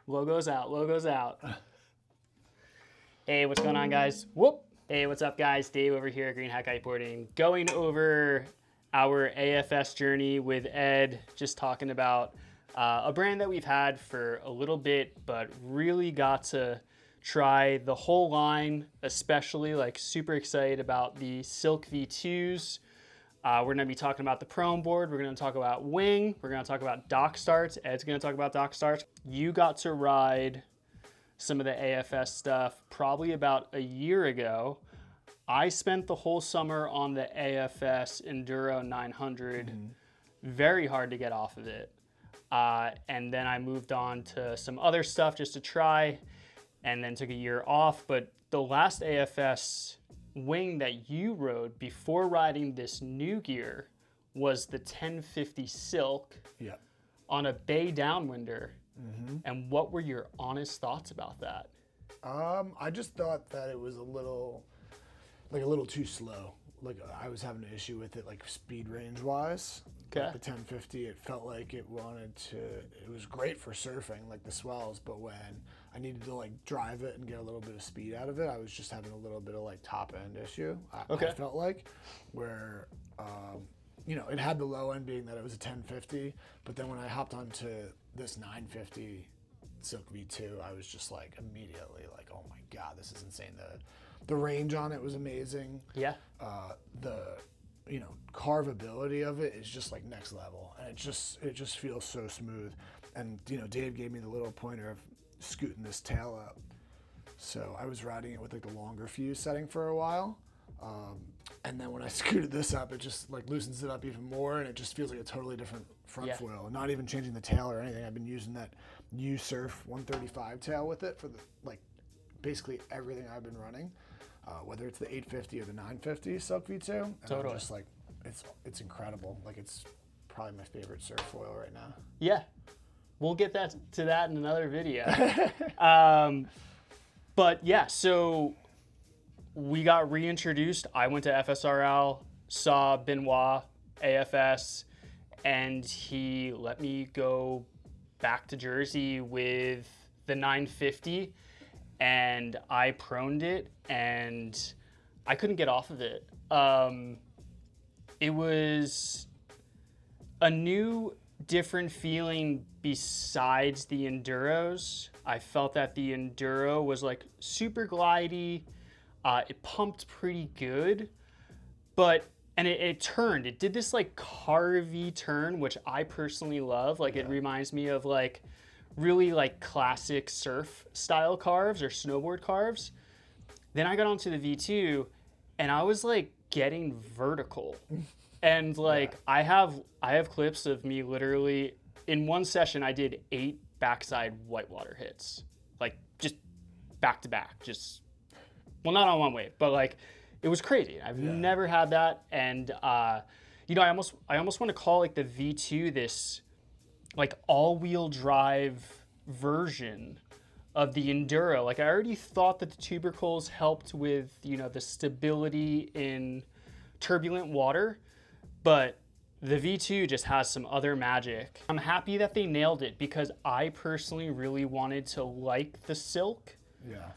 Logo's out, logo's out. Hey, what's going on, guys? Whoop. Hey, what's up, guys? Dave over here at Green Hat Kiteboarding, going over our AFS journey with Ed, just talking about a brand that we've had for a little bit, but really got to try the whole line, especially like super excited about the Silk V2s. We're going to be talking about the prone board. We're going to talk about wing. We're going to talk about dock starts. Ed's going to talk about dock starts. You got to ride some of the AFS stuff probably about a year ago. I spent the whole summer on the AFS Enduro 900. Very hard to get off of it. And then I moved on to some other stuff just to try, and then took a year off. But the last AFS wing that you rode before riding this new gear was the 1050 Silk on a bay downwinder. And what were your honest thoughts about that? I just thought that it was a little too slow. Like I was having an issue with it, like speed range wise. Okay. Like the 1050, it felt like it was great for surfing, like the swells, but when I needed to like drive it and get a little bit of speed out of it, I was just having a little bit of like top end issue. I felt like where, it had the low end being that it was a 1050, but then when I hopped onto this 950 Silk V2, I was just like immediately like, oh my God, this is insane. The range on it was amazing. Yeah. The carvability of it is just like next level, and it just feels so smooth. And Dave gave me the little pointer of scooting this tail up, so I was riding it with like the longer fuse setting for a while, and then when I scooted this up, it just like loosens it up even more, and it just feels like a totally different front foil. Not even changing the tail or anything. I've been using that U-Surf 135 tail with it for basically everything I've been running. Whether it's the 850 or the 950 Silk V2, and I'm just like, it's incredible. Like it's probably my favorite surf foil right now. Yeah, we'll get to that in another video. But yeah, so we got reintroduced. I went to FSRL, saw Benoit, AFS, and he let me go back to Jersey with the 950. And I proned it, and I couldn't get off of it. It was a new, different feeling besides the Enduros. I felt that the Enduro was like super glidey. It pumped pretty good, and it turned. It did this like carvy turn, which I personally love. Like it reminds me of like really like classic surf style carves or snowboard carves. Then I got onto the V2 and I was like getting vertical. And like I have clips of me literally in one session I did 8 backside whitewater hits. Like just back to back. Well, not on one wave, but like it was crazy. I've never had that, and I almost want to call like the V2 this like all-wheel drive version of the Enduro. Like I already thought that the tubercles helped with, the stability in turbulent water, but the V2 just has some other magic. I'm happy that they nailed it because I personally really wanted to like the Silk. Yeah.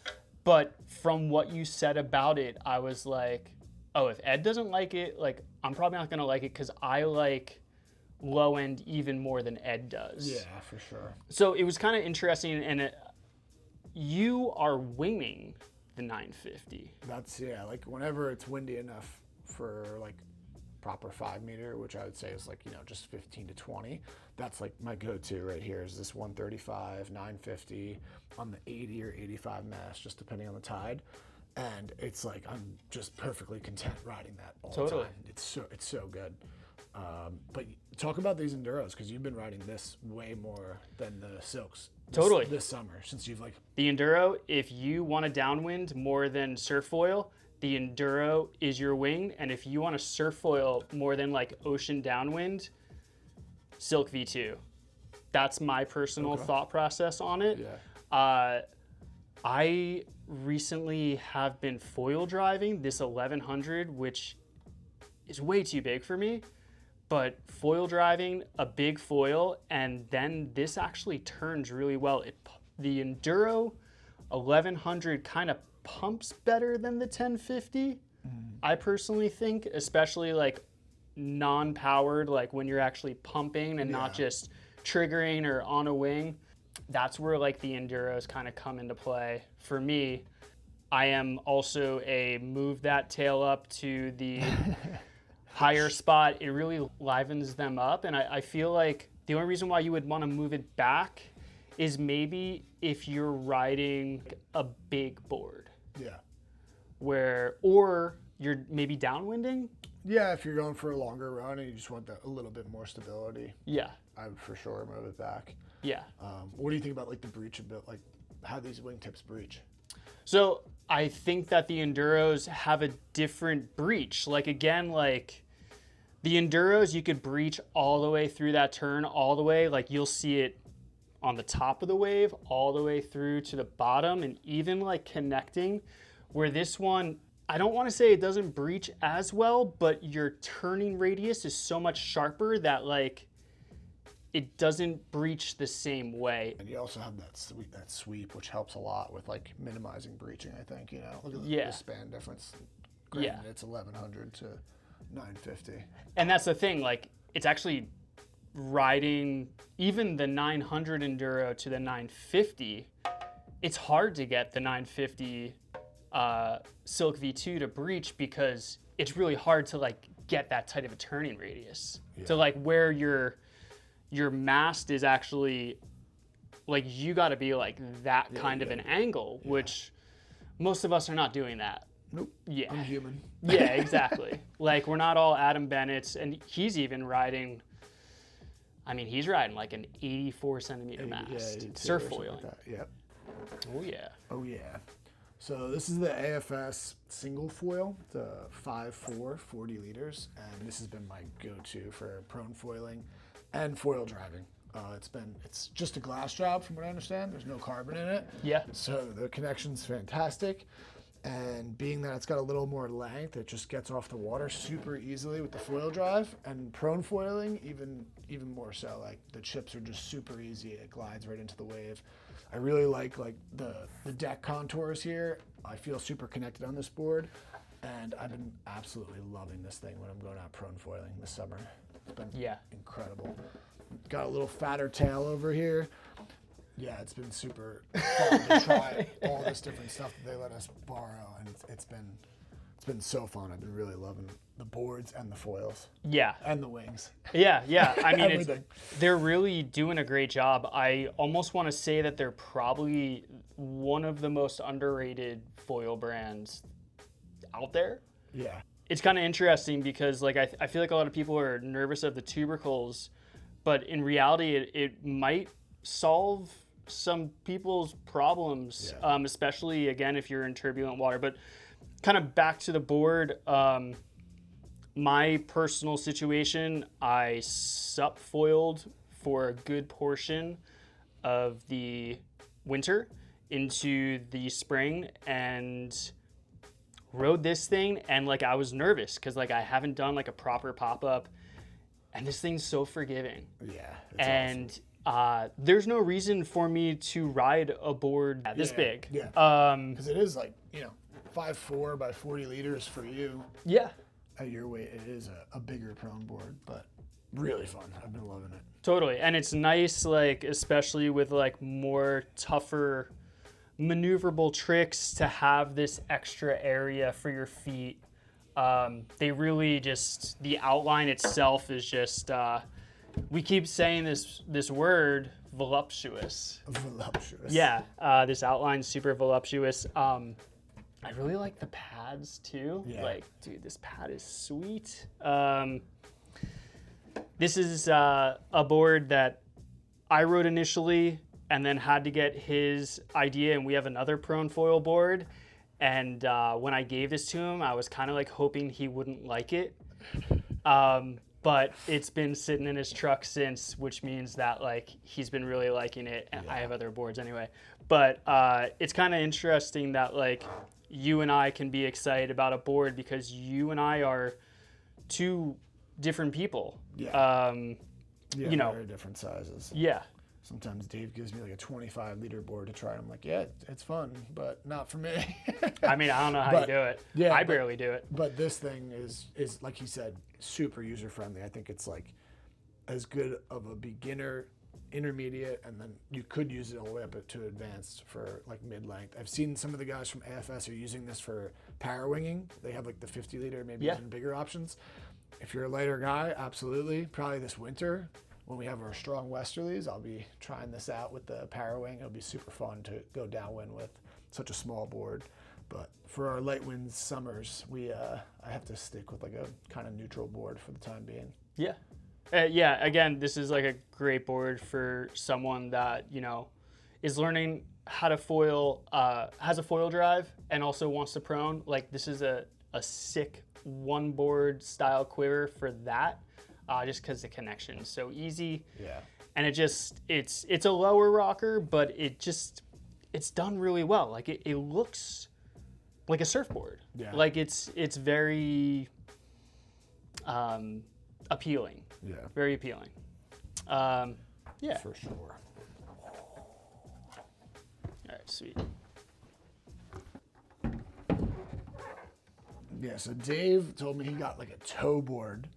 But from what you said about it, I was like, oh, if Ed doesn't like it, like I'm probably not gonna like it because I like low end even more than Ed does. Yeah, for sure. So it was kind of interesting, and you are winging the 950. That's like whenever it's windy enough for like proper 5 meter, which I would say is like just 15 to 20. That's like my go-to right here is this 135 950 on the 80 or 85 mast, just depending on the tide. And it's like I'm just perfectly content riding that all the time. It's so good. But talk about these Enduros, because you've been riding this way more than the Silks this summer, since you've like... The Enduro, if you want a downwind more than surf foil, the Enduro is your wing. And if you want a surf foil more than like ocean downwind, Silk V2. That's my personal thought process on it. Yeah. I recently have been foil driving this 1100, which is way too big for me. But foil driving, a big foil, and then this actually turns really well. the Enduro 1100 kind of pumps better than the 1050. I personally think, especially like non-powered, like when you're actually pumping and not just triggering or on a wing. That's where like the Enduros kind of come into play for me. I am also a move that tail up to the higher spot. It really livens them up, and I feel like the only reason why you would want to move it back is maybe if you're riding a big board. Yeah. Or you're maybe downwinding. Yeah, if you're going for a longer run and you just want that a little bit more stability. Yeah. I would for sure move it back. Yeah. What do you think about like the breach a bit, like how these wingtips breach? So I think that the Enduros have a different breach. Like again, like the Enduros, you could breach all the way through that turn, all the way. Like you'll see it on the top of the wave, all the way through to the bottom, and even like connecting. Where this one, I don't want to say it doesn't breach as well, but your turning radius is so much sharper that like it doesn't breach the same way. And you also have that sweep, which helps a lot with like minimizing breaching, I think, you know. Look at the span difference. Granted, it's 1100 to 950. And that's the thing, like it's actually riding even the 900 Enduro to the 950. It's hard to get the 950 Silk V2 to breach because it's really hard to like get that tight of a turning radius to like where your mast is actually like you got to be like that kind of an angle, which most of us are not doing that. Nope. Yeah. I'm human. Yeah, exactly. Like we're not all Adam Bennett's, and he's even riding. I mean, he's riding like an 84 centimeter mast, surf foiling. Like yep. Oh yeah. Oh yeah. So this is the AFS single foil, the 5.4, 40 liters, and this has been my go-to for prone foiling and foil driving. It's just a glass job from what I understand. There's no carbon in it. Yeah. So the connection's fantastic. And being that it's got a little more length, it just gets off the water super easily with the foil drive. And prone foiling, even more so. Like the chips are just super easy. It glides right into the wave. I really like the deck contours here. I feel super connected on this board. And I've been absolutely loving this thing when I'm going out prone foiling this summer. It's been incredible. Got a little fatter tail over here. Yeah, it's been super fun to try all this different stuff that they let us borrow, and it's been so fun. I've been really loving the boards and the foils. Yeah. And the wings. Yeah. I mean, they're really doing a great job. I almost want to say that they're probably one of the most underrated foil brands out there. Yeah. It's kind of interesting because like I feel like a lot of people are nervous of the tubercles, but in reality, it might solve some people's problems, especially again if you're in turbulent water. But kind of back to the board, my personal situation, I subfoiled for a good portion of the winter into the spring and rode this thing, and like I was nervous because like I haven't done like a proper pop-up, and this thing's so forgiving. Yeah. And awesome. There's no reason for me to ride a board this big. Yeah. Because it is like, 5.4 by 40 liters for you. Yeah. At your weight, it is a bigger prone board, but really fun. I've been loving it. Totally. And it's nice, like, especially with like more tougher maneuverable tricks to have this extra area for your feet. They really just, the outline itself is just, we keep saying this word, voluptuous. Voluptuous. Yeah, this outline's super voluptuous. I really like the pads too. Yeah. Like, dude, this pad is sweet. This is a board that I wrote initially and then had to get his idea, and we have another prone foil board. And when I gave this to him, I was kind of like hoping he wouldn't like it. But it's been sitting in his truck since, which means that like he's been really liking it, and I have other boards anyway. But it's kind of interesting that like you and I can be excited about a board because you and I are two different people. Yeah. Very different sizes. Yeah. Sometimes Dave gives me like a 25-liter board to try. I'm like, yeah, it's fun, but not for me. I mean, I don't know how you do it. Yeah, I barely do it. But this thing is like he said, super user friendly. I think it's like as good of a beginner, intermediate, and then you could use it all the way up to advanced for like mid-length. I've seen some of the guys from AFS are using this for parawinging. They have like the 50-liter, maybe even bigger options. If you're a lighter guy, absolutely. Probably this winter, when we have our strong westerlies, I'll be trying this out with the Parawing. It'll be super fun to go downwind with such a small board. But for our light winds summers, I have to stick with like a kind of neutral board for the time being. Yeah. Yeah, again, this is like a great board for someone that, you know, is learning how to foil, has a foil drive and also wants to prone. Like, this is a sick one board style quiver for that. Just because the connection is so easy. Yeah. And it's a lower rocker, but it's done really well. Like it looks like a surfboard. Yeah. Like it's very appealing. Yeah. Very appealing. Yeah. For sure. All right, sweet. Yeah, so Dave told me he got like a tow board.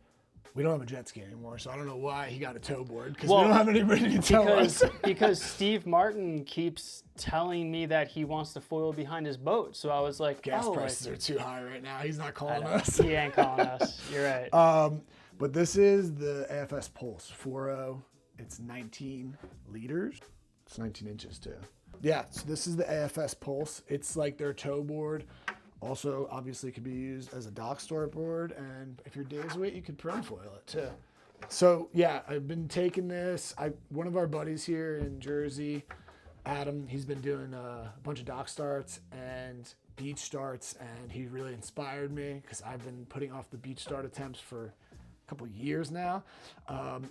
We don't have a jet ski anymore, so I don't know why he got a tow board, because we don't have anybody to tow us. Because Steve Martin keeps telling me that he wants to foil behind his boat. So I was like, Gas prices are too high right now. He's not calling like, us. He ain't calling us. You're right. But this is the AFS Pulse 4.0. It's 19 liters. It's 19 inches too. Yeah, so this is the AFS Pulse. It's like their tow board. Also, obviously, could be used as a dock store board, and if you're days weight, you could prone foil it too. So yeah, I've been taking this. One of our buddies here in Jersey, Adam, he's been doing a bunch of dock starts and beach starts, and he really inspired me because I've been putting off the beach start attempts for a couple years now.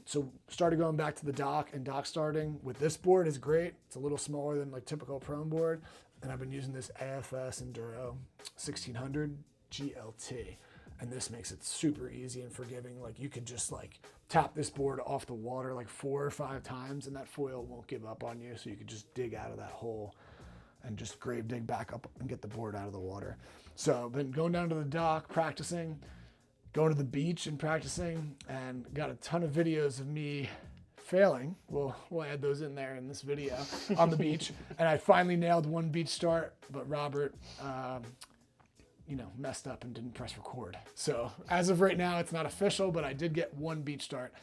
So started going back to the dock and dock starting with this board is great. It's a little smaller than like typical prone board. And I've been using this AFS Enduro 1600 GLT. And this makes it super easy and forgiving. Like you could just like tap this board off the water like 4 or 5 times and that foil won't give up on you. So you could just dig out of that hole and just grave dig back up and get the board out of the water. So I've been going down to the dock, practicing, going to the beach and practicing, and got a ton of videos of me failing. We'll add those in there in this video on the beach. And I finally nailed one beach start, but Robert, messed up and didn't press record. So as of right now, it's not official, but I did get one beach start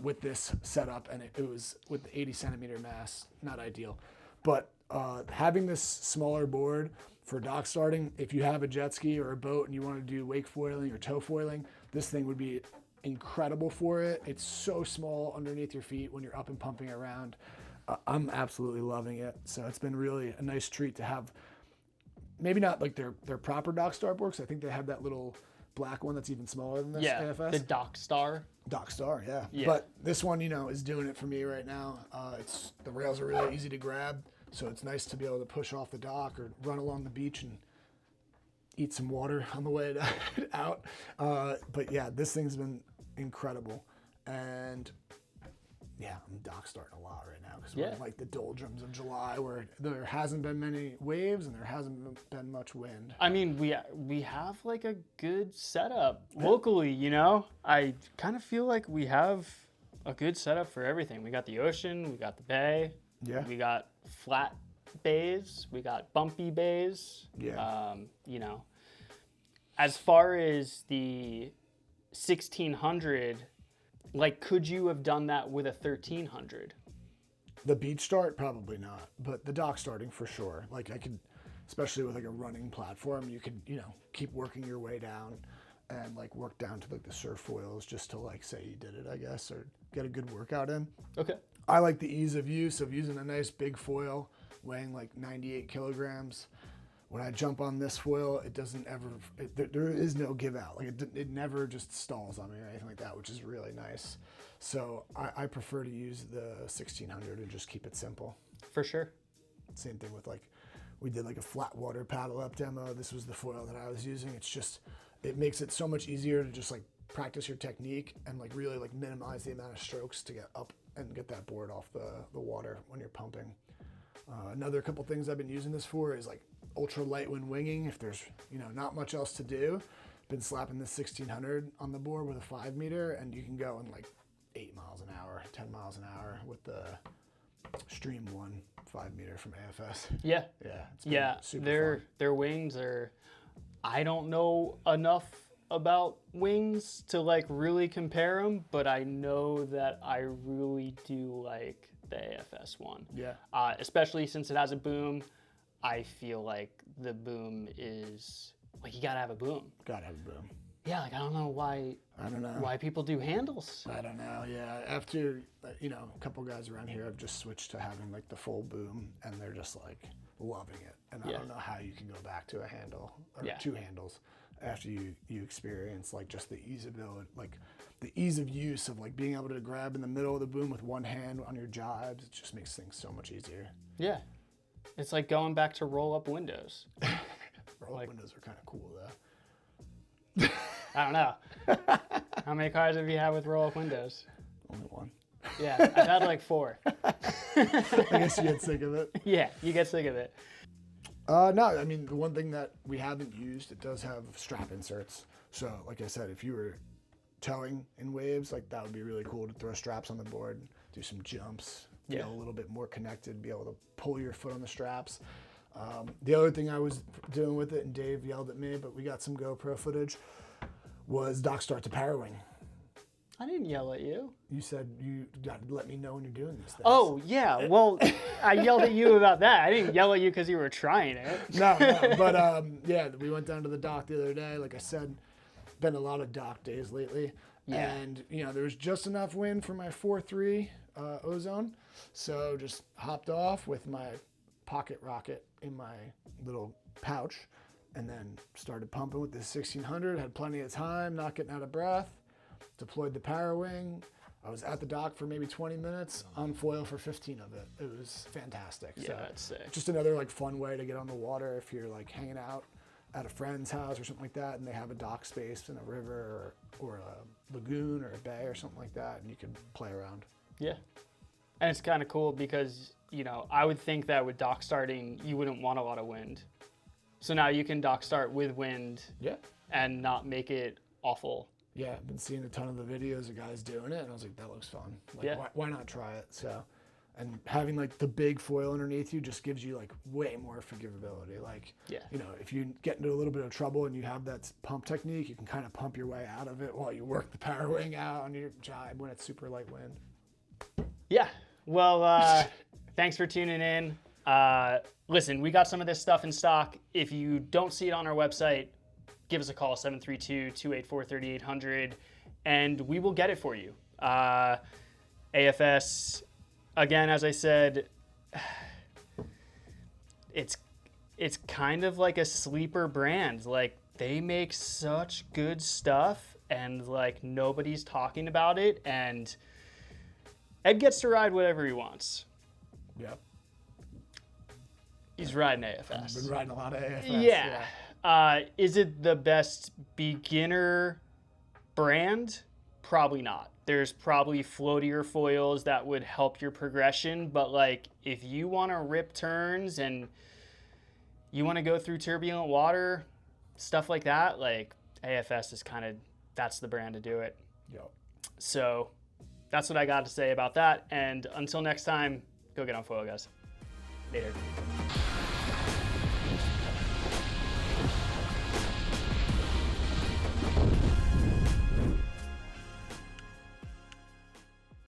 with this setup, and it was with the 80 centimeter mast, not ideal. But having this smaller board for dock starting, if you have a jet ski or a boat and you want to do wake foiling or tow foiling, this thing would be incredible for it. It's so small underneath your feet when you're up and pumping around. I'm absolutely loving it. So it's been really a nice treat to have, maybe not like their proper dock star board, 'cause I think they have that little black one that's even smaller than this AFS. The Dock Star. Dock Star, yeah. But this one, is doing it for me right now. The rails are really easy to grab, so it's nice to be able to push off the dock or run along the beach and eat some water on the way out. But yeah, this thing's been incredible. And yeah, I'm dock starting a lot right now because we're in like the doldrums of July where there hasn't been many waves and there hasn't been much wind. I mean, we have like a good setup locally, I kind of feel like we have a good setup for everything. We got the ocean, we got the bay, we got flat bays, we got bumpy bays. As far as the 1600, like, could you have done that with a 1300? The beach start, probably not, but the dock starting for sure. Like I could, especially with like a running platform, you could, keep working your way down and like work down to like the surf foils just to like say you did it, I guess, or get a good workout in. Okay. I like the ease of use of using a nice big foil weighing like 98 kilograms. When I jump on this foil, it doesn't ever, there is no give out. Like it never just stalls on me or anything like that, which is really nice. So I prefer to use the 1600 and just keep it simple. For sure. Same thing with like, we did like a flat water paddle up demo. This was the foil that I was using. It's just, it makes it so much easier to just like practice your technique and like really like minimize the amount of strokes to get up and get that board off the water when you're pumping. Another couple things I've been using this for is like ultra light when winging. If there's, you know, not much else to do, been slapping this 1600 on the board with a 5 meter, and you can go in like 8 miles an hour, 10 miles an hour with the Stream 1 5 meter from AFS. Yeah. Yeah. It's been super fun. Their wings are, I don't know enough about wings to like really compare them, but I know that I really do like the AFS one. Yeah. Especially since it has a boom. I feel like the boom is like, you gotta have a boom. Gotta have a boom. Yeah, like I don't know why people do handles. I don't know. Yeah, after, you know, a couple guys around here have just switched to having like the full boom, and they're just like loving it. And I don't know how you can go back to a handle or 2 handles after you experience like just the easeability, like the ease of use of like being able to grab in the middle of the boom with one hand on your jibes. It just makes things so much easier. Yeah, it's like going back to roll up windows. Roll-up windows are kind of cool though. I don't know. How many cars have you had with roll-up windows? Only one. Yeah, I've had like 4. I guess you get sick of it. Yeah, you get sick of it. No, I mean, the one thing that we haven't used, it does have strap inserts. So, like I said, if you were towing in waves, like that would be really cool to throw straps on the board, do some jumps, feel a little bit more connected, be able to pull your foot on the straps. The other thing I was doing with it, and Dave yelled at me, but we got some GoPro footage, was dock start to Parawing. I didn't yell at you. You said you got to let me know when you're doing these things. Oh, yeah. Well, I yelled at you about that. I didn't yell at you because you were trying it. No, but yeah, we went down to the dock the other day. Like I said, been a lot of dock days lately. Yeah. And, you know, there was just enough wind for my 4.3 ozone. So just hopped off with my pocket rocket in my little pouch and then started pumping with this 1600. Had plenty of time, not getting out of breath. Deployed the Parawing. I was at the dock for maybe 20 minutes, on foil for 15 of it. It was fantastic. Yeah, so that's sick. just another like fun way to get on the water if you're like hanging out at a friend's house or something like that, and they have a dock space in a river or a lagoon or a bay or something like that, and you can play around. Yeah. And it's kind of cool because, you know, I would think that with dock starting, you wouldn't want a lot of wind. So now you can dock start with wind and not make it awful. Yeah, I've been seeing a ton of the videos of guys doing it, and I was like, that looks fun. Like, why not try it? So, and having like the big foil underneath you just gives you like way more forgivability. Like, you know, if you get into a little bit of trouble and you have that pump technique, you can kind of pump your way out of it while you work the Parawing out on your jibe when it's super light wind. Yeah. Well, thanks for tuning in. Listen, we got some of this stuff in stock. If you don't see it on our website, give us a call, 732-284-3800, and we will get it for you. AFS, again, as I said, it's kind of like a sleeper brand. Like, they make such good stuff, and like nobody's talking about it, and Ed gets to ride whatever he wants. Yep. He's riding AFS. I've been riding a lot of AFS. Yeah. Is it the best beginner brand? Probably not. There's probably floatier foils that would help your progression, but like if you want to rip turns and you want to go through turbulent water, stuff like that, like AFS is kind of, that's the brand to do it. Yep. So that's what I got to say about that. And until next time, go get on foil, guys. Later.